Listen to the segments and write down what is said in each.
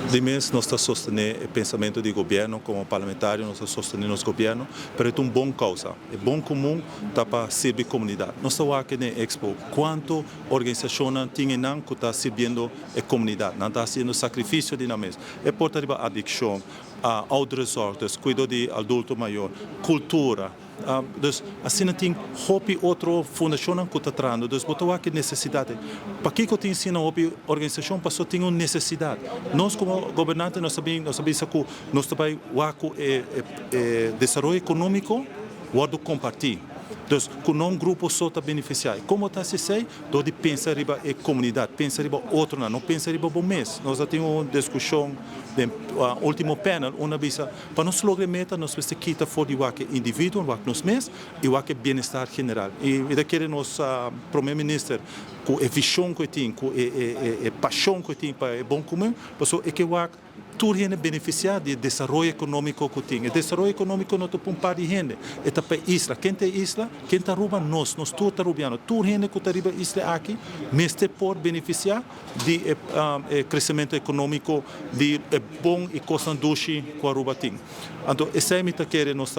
De mês, nós estamos sustentando o pensamento do governo, como parlamentário, nós estamos sustentando o governo, mas é uma boa causa, é bom comum para servir a comunidade. Nós estamos aqui na Expo, quanto organização tem que está servindo a comunidade, não está fazendo sacrifício de mês. É por ter adicção, autoresortes, cuidado de adulto maior, cultura. Dus assim tem hobby outra fundação que está trazendo, dus botou aqui necessidade. Para que eu tenho ensino hobby organização passou tem uma necessidade. Nós como governante nós sabemos que nós também o desenvolvimento econômico o compartilhar. Dus, com um grupo só está beneficiado. Como está se sei, de pensar riba a comunidade, pensar riba outro, não pensar riba bom mês. Nós já temos uma discussão, no último panel, uma vez, para nós lograr meta, nós precisamos quitar fora o indivíduo, o nosso mês, e o bem-estar general. E daquele nosso primeiro-ministro, com a visão que tem, com a paixão que tem para o bom comum, passou é que o tudo gente beneficiar do desenvolvimento econômico que tem. O desenvolvimento econômico não é para um par de gente, é para a isla. Quem tem isla, quem está roubando nós tudo está roubando. Tudo gente que está roubando a isla aqui, mas pode beneficiar do crescimento econômico, de bom e constante que a rouba tem. Então, essa é a minha querer nós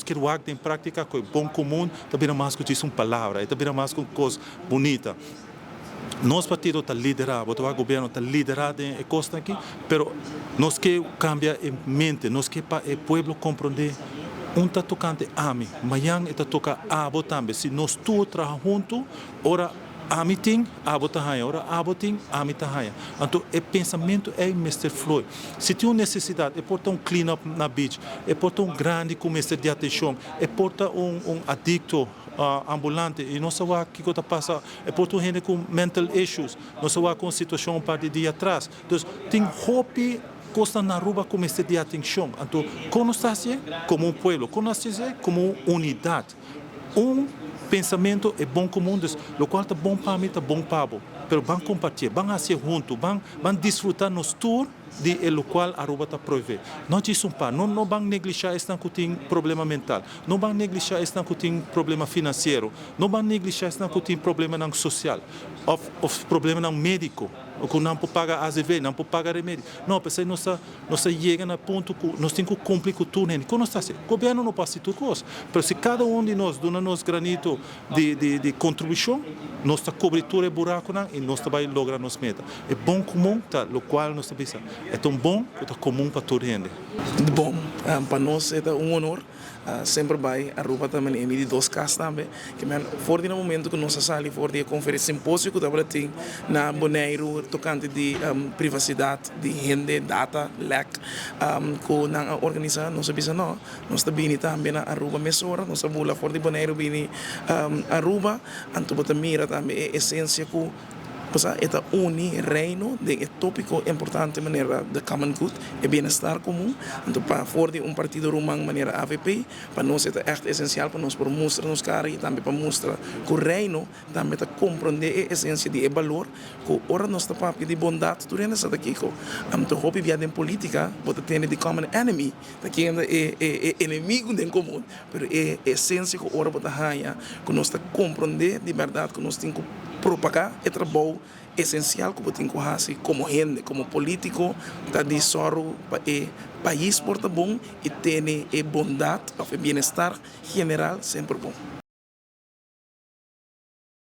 queremos em prática, que é bom comum, também não mais que uma palavra, também não mais que uma coisa bonita. Nosso partido está liderado, o governo está liderado em costa aqui, mas nós queremos cambiar a mente, nós queremos para o povo compreender está tocando a mim, amanhã está tocando a abo também. Se nós todos trabalhamos juntos, ora a mim tem, a abo está aí, ora a abo tem, a mim está aí. Então, o pensamento é Mr. Floyd. Se tem uma necessidade, é portar um clean-up na beach, é portar um grande comércio de atenção, é portar um adicto ambulante e não sabemos o que está passando. É por gente com mental issues, não sabemos com a situação um par de dias atrás. Então, tem hobby costa na rua com esse de atenção. Então, conosce como um povo, conosce como unidade. Pensamento é bom comum, o qual é bom para mim, é bom para você. Mas vamos compartilhar, vamos ser juntos, vamos desfrutar nos tour de qual a Aruba está proibido. Não é isso, não vamos negligenciar esta que tem problema mental, não vamos negligenciar esta que tem problema financeiro, não vamos negligenciar esta que tem problema social, ou problema médico. Que não pode pagar AZV, não pode pagar remédio. Não, porque nós chegamos a ponto que nós temos que cumprir com tudo. Como está assim? O governo não passa tudo coisa. Mas se cada de nós dá nosso granito de contribuição, nossa cobertura é buraco e nós também logramos nossa meta. É bom comum, o qual nós pensamos. É tão bom que é comum para toda a gente. Bom, para nós é honor. Sempre vai a Aruba também em de 2 casos também que for no momento que nós saímos for de conferência simpósio que estava tem na Bonaire tocante de privacidade de gente data lec com na organização nós sabemos não nós também também na Aruba mesora nós sabemos for de Bonaire bini Aruba anto mira também a essência que esta uni reino de tópico importante maneira de common good e bem-estar comum então para for de partido rumang maneira AVP para nós é echt essencial para nós por mostrar nos cara e também para mostrar que o reino também está compreender a essência de valor que ora nós está para de bondade durante essa daqui que então hobby via de política pode ter de common enemy daqui é inimigo de comum pero é essência que ora pode haya que nós está compreender de verdade que nós temos que propagar é trabalho essencial que tem que fazer como gente, como político, está de soro para o país porta bom e tem a bondade, o bem-estar general sempre bom.